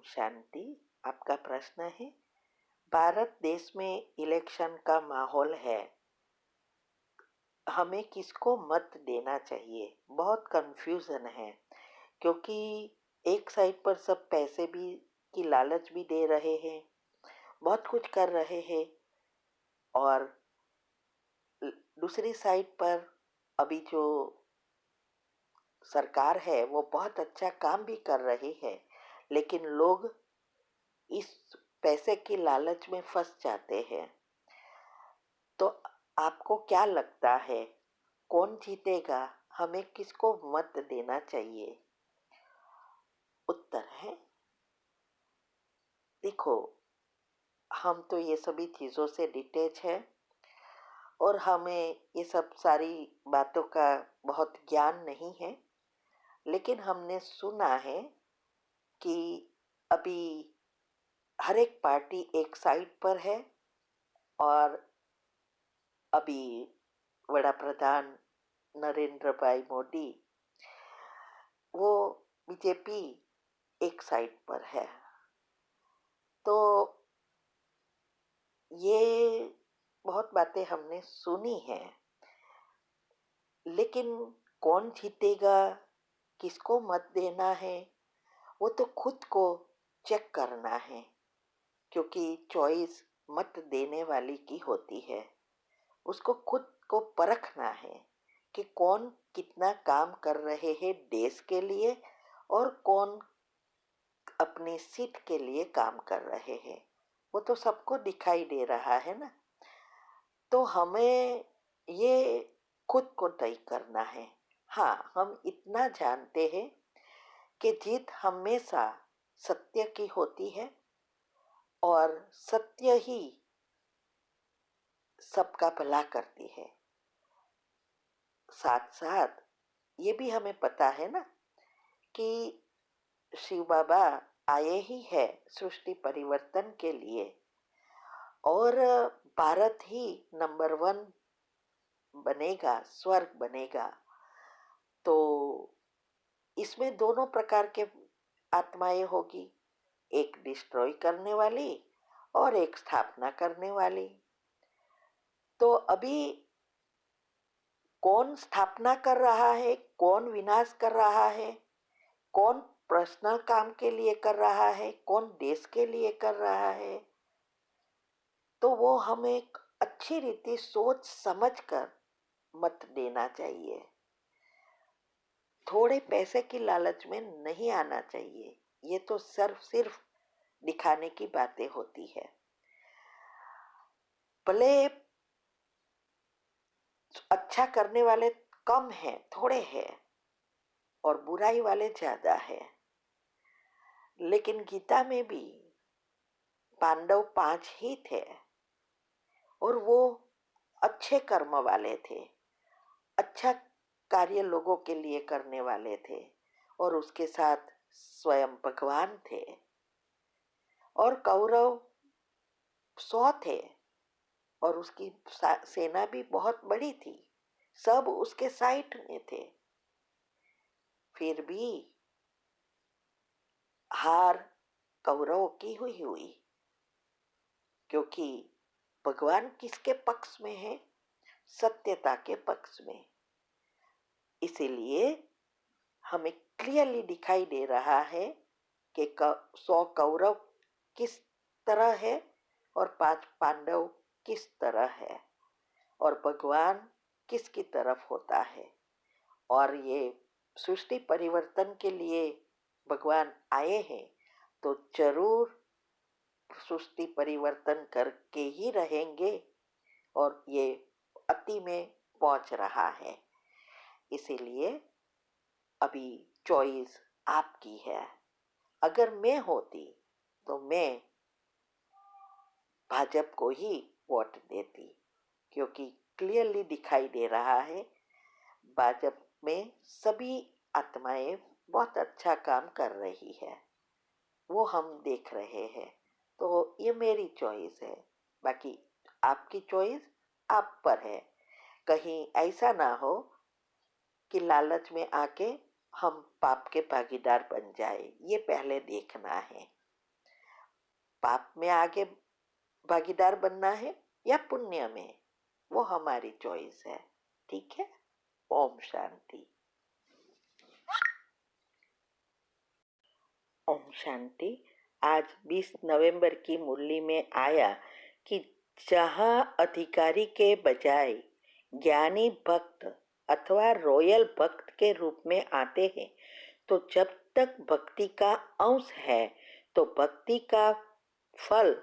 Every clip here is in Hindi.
शांति। आपका प्रश्न है, भारत देश में इलेक्शन का माहौल है, हमें किसको मत देना चाहिए? बहुत कंफ्यूजन है, क्योंकि एक साइड पर सब पैसे भी की लालच भी दे रहे हैं, बहुत कुछ कर रहे हैं, और दूसरी साइड पर अभी जो सरकार है वो बहुत अच्छा काम भी कर रही है, लेकिन लोग इस पैसे की लालच में फंस जाते हैं। तो आपको क्या लगता है, कौन जीतेगा? हमें किसको मत देना चाहिए? उत्तर है, देखो, हम तो ये सभी चीज़ों से डिटैच है और हमें ये सब सारी बातों का बहुत ज्ञान नहीं है, लेकिन हमने सुना है कि अभी हर एक पार्टी एक साइड पर है, और अभी वड़ा प्रधान नरेंद्र भाई मोदी, वो बीजेपी एक साइड पर है। तो ये बहुत बातें हमने सुनी हैं, लेकिन कौन जीतेगा, किसको मत देना है, वो तो खुद को चेक करना है, क्योंकि चॉइस मत देने वाली की होती है। उसको खुद को परखना है कि कौन कितना काम कर रहे हैं देश के लिए, और कौन अपनी सीट के लिए काम कर रहे हैं। वो तो सबको दिखाई दे रहा है ना। तो हमें ये खुद को तय करना है। हाँ, हम इतना जानते हैं कि जीत हमेशा सत्य की होती है, और सत्य ही सबका भला करती है। साथ साथ ये भी हमें पता है ना कि शिव बाबा आए ही है सृष्टि परिवर्तन के लिए, और भारत ही नंबर 1 बनेगा, स्वर्ग बनेगा। तो इसमें दोनों प्रकार के आत्माएं होगी, एक डिस्ट्रॉय करने वाली और एक स्थापना करने वाली। तो अभी कौन स्थापना कर रहा है, कौन विनाश कर रहा है, कौन पर्सनल काम के लिए कर रहा है, कौन देश के लिए कर रहा है, तो वो हमें अच्छी रीति सोच समझकर मत देना चाहिए। थोड़े पैसे की लालच में नहीं आना चाहिए। ये तो सिर्फ दिखाने की बातें होती है। भले अच्छा करने वाले कम हैं, थोड़े हैं, और बुराई वाले ज्यादा है, लेकिन गीता में भी पांडव 5 ही थे, और वो अच्छे कर्म वाले थे, अच्छा कार्य लोगों के लिए करने वाले थे, और उसके साथ स्वयं भगवान थे। और कौरव 100 थे, और उसकी सेना भी बहुत बड़ी थी, सब उसके साइड में थे। फिर भी हार कौरवों की हुई, क्योंकि भगवान किसके पक्ष में है? सत्यता के पक्ष में। इसीलिए हमें क्लियरली दिखाई दे रहा है कि 100 कौरव किस तरह है और 5 पांडव किस तरह है, और भगवान किसकी तरफ होता है। और ये सृष्टि परिवर्तन के लिए भगवान आए हैं, तो जरूर सृष्टि परिवर्तन करके ही रहेंगे, और ये अति में पहुंच रहा है। इसीलिए अभी चॉइस आपकी है। अगर मैं होती तो मैं भाजपा को ही वोट देती, क्योंकि क्लियरली दिखाई दे रहा है भाजपा में सभी आत्माएं बहुत अच्छा काम कर रही है, वो हम देख रहे हैं। तो ये मेरी चॉइस है, बाकी आपकी चॉइस आप पर है। कहीं ऐसा ना हो कि लालच में आके हम पाप के भागीदार बन जाए, ये पहले देखना है। पाप में आगे भागीदार बनना है या पुण्य में, वो हमारी चॉइस है। ठीक है। ओम शांति। ओम शांति। आज 20 नवंबर की मुरली में आया कि जहाँ अधिकारी के बजाय ज्ञानी भक्त अथवा रॉयल भक्त के रूप में आते हैं, तो जब तक भक्ति का अंश है तो भक्ति का फल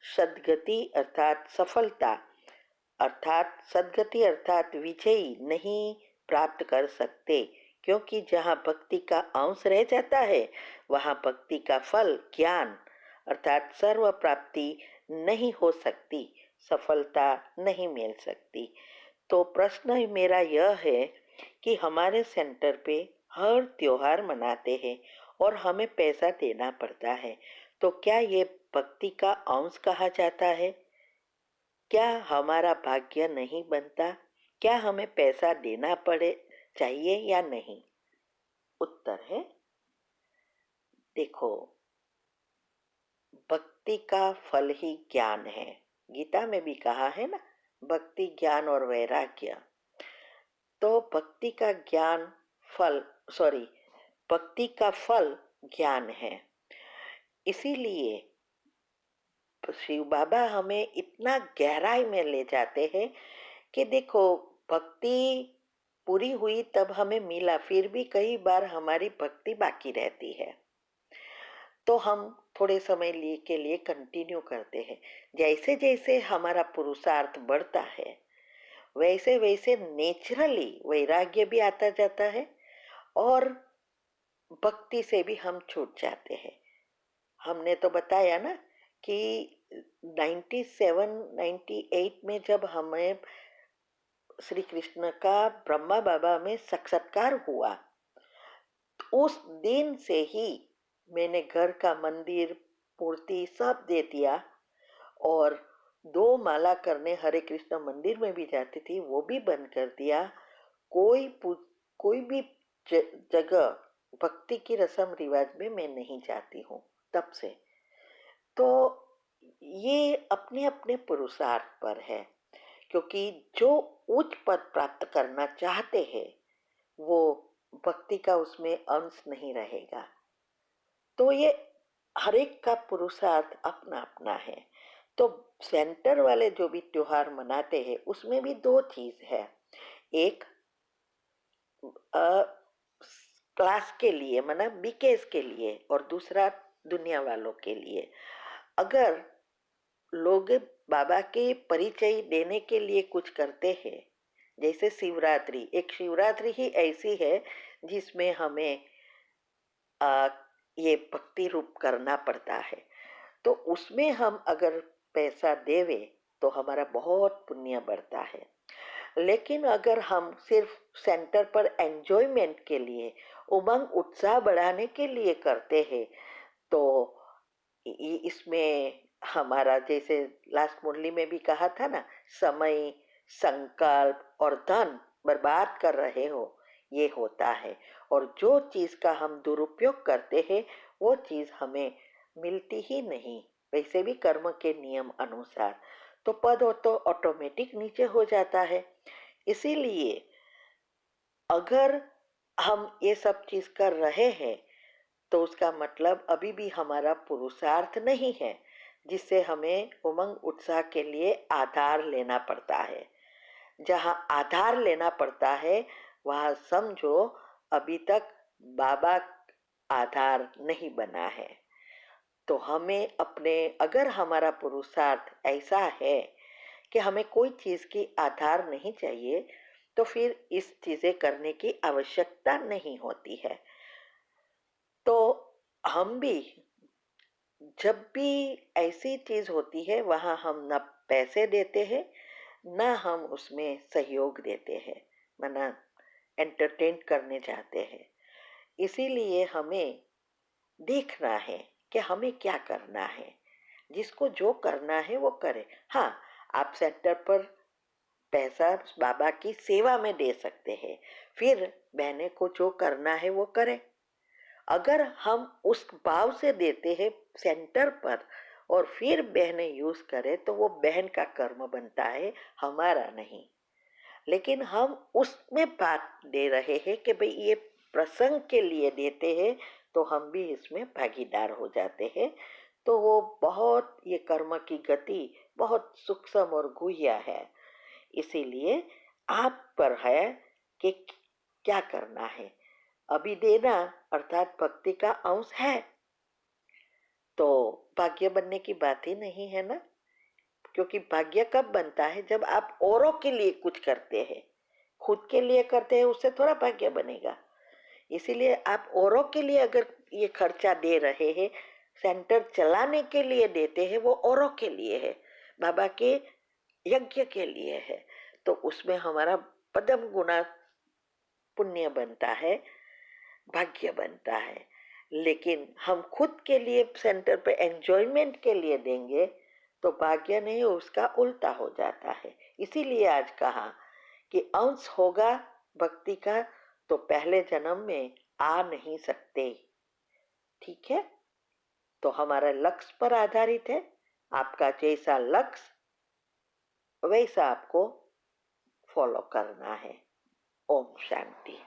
सद्गति अर्थात सफलता अर्थात सद्गति अर्थात विजयी नहीं प्राप्त कर सकते, क्योंकि जहाँ भक्ति का अंश रह जाता है वहाँ भक्ति का फल ज्ञान अर्थात सर्व प्राप्ति नहीं हो सकती, सफलता नहीं मिल सकती। तो प्रश्न मेरा यह है कि हमारे सेंटर पे हर त्योहार मनाते हैं और हमें पैसा देना पड़ता है, तो क्या ये भक्ति का अंश कहा जाता है? क्या हमारा भाग्य नहीं बनता? क्या हमें पैसा देना पड़े चाहिए या नहीं? उत्तर है, देखो, भक्ति का फल ही ज्ञान है। गीता में भी कहा है ना, भक्ति ज्ञान और वैराग्य। तो भक्ति का ज्ञान फल भक्ति का फल ज्ञान है। इसीलिए शिव बाबा हमें इतना गहराई में ले जाते हैं कि देखो, भक्ति पूरी हुई तब हमें मिला, फिर भी कई बार हमारी भक्ति बाकी रहती है, तो हम थोड़े समय के लिए कंटिन्यू करते हैं। जैसे जैसे हमारा पुरुषार्थ बढ़ता है वैसे वैसे नेचुरली वैराग्य भी आता जाता है और भक्ति से भी हम छूट जाते हैं। हमने तो बताया ना कि 97-98 में जब हमें श्री कृष्ण का ब्रह्मा बाबा में साक्षात्कार हुआ, उस दिन से ही मैंने घर का मंदिर मूर्ति सब दे दिया और 2 माला करने हरे कृष्ण मंदिर में भी जाती थी, वो भी बंद कर दिया। कोई भी जगह भक्ति की रस्म रिवाज में मैं नहीं जाती हूँ तब से। तो ये अपने अपने पुरुषार्थ पर है, क्योंकि जो उच्च पद प्राप्त करना चाहते हैं वो भक्ति का उसमें अंश नहीं रहेगा। तो ये हर एक का पुरुषार्थ अपना अपना है। तो सेंटर वाले जो भी त्योहार मनाते हैं उसमें भी 2 चीज है, एक क्लास के लिए मतलब बीकेस के लिए और दूसरा दुनिया वालों के लिए। अगर लोग बाबा के परिचय देने के लिए कुछ करते हैं, जैसे शिवरात्रि, एक शिवरात्रि ही ऐसी है जिसमें हमें ये भक्ति रूप करना पड़ता है, तो उसमें हम अगर पैसा देवे तो हमारा बहुत पुण्य बढ़ता है। लेकिन अगर हम सिर्फ सेंटर पर एंजॉयमेंट के लिए, उमंग उत्साह बढ़ाने के लिए करते हैं, तो इसमें हमारा, जैसे लास्ट मुरली में भी कहा था ना, समय, संकल्प और धन बर्बाद कर रहे हो, ये होता है। और जो चीज का हम दुरुपयोग करते हैं वो चीज हमें मिलती ही नहीं, वैसे भी कर्म के नियम अनुसार तो पद तो ऑटोमेटिक नीचे हो जाता है। इसीलिए अगर हम ये सब चीज कर रहे हैं तो उसका मतलब अभी भी हमारा पुरुषार्थ नहीं है, जिससे हमें उमंग उत्साह के लिए आधार लेना पड़ता है। जहाँ आधार लेना पड़ता है वहाँ समझो अभी तक बाबा आधार नहीं बना है। तो हमें अपने, अगर हमारा पुरुषार्थ ऐसा है कि हमें कोई चीज की आधार नहीं चाहिए, तो फिर इस चीजें करने की आवश्यकता नहीं होती है। तो हम भी जब भी ऐसी चीज होती है वहां हम न पैसे देते हैं न हम उसमें सहयोग देते हैं, मना एंटरटेन करने जाते हैं। इसीलिए हमें देखना है कि हमें क्या करना है, जिसको जो करना है वो करे। हाँ, आप सेंटर पर पैसा बाबा की सेवा में दे सकते हैं, फिर बहने को जो करना है वो करे। अगर हम उस भाव से देते हैं सेंटर पर और फिर बहनें यूज करें तो वो बहन का कर्म बनता है, हमारा नहीं। लेकिन हम उसमें बात दे रहे हैं कि भाई ये प्रसंग के लिए देते हैं, तो हम भी इसमें भागीदार हो जाते हैं। तो वो बहुत, ये कर्म की गति बहुत सूक्ष्म और गुह्य है। इसीलिए आप पर है कि क्या करना है। अभी देना अर्थात भक्ति का अंश है, तो भाग्य बनने की बात ही नहीं है ना। क्योंकि भाग्य कब बनता है, जब आप औरों के लिए कुछ करते हैं। खुद के लिए करते हैं उससे थोड़ा भाग्य बनेगा। इसीलिए आप औरों के लिए अगर ये खर्चा दे रहे हैं, सेंटर चलाने के लिए देते हैं, वो औरों के लिए है, बाबा के यज्ञ के लिए है, तो उसमें हमारा पदम गुना पुण्य बनता है, भाग्य बनता है। लेकिन हम खुद के लिए सेंटर पे एंजॉयमेंट के लिए देंगे तो भाग्य नहीं, उसका उल्टा हो जाता है। इसीलिए आज कहा कि अंश होगा भक्ति का तो पहले जन्म में आ नहीं सकते। ठीक है, तो हमारा लक्ष्य पर आधारित है। आपका जैसा लक्ष्य वैसा आपको फॉलो करना है। ओम शांति।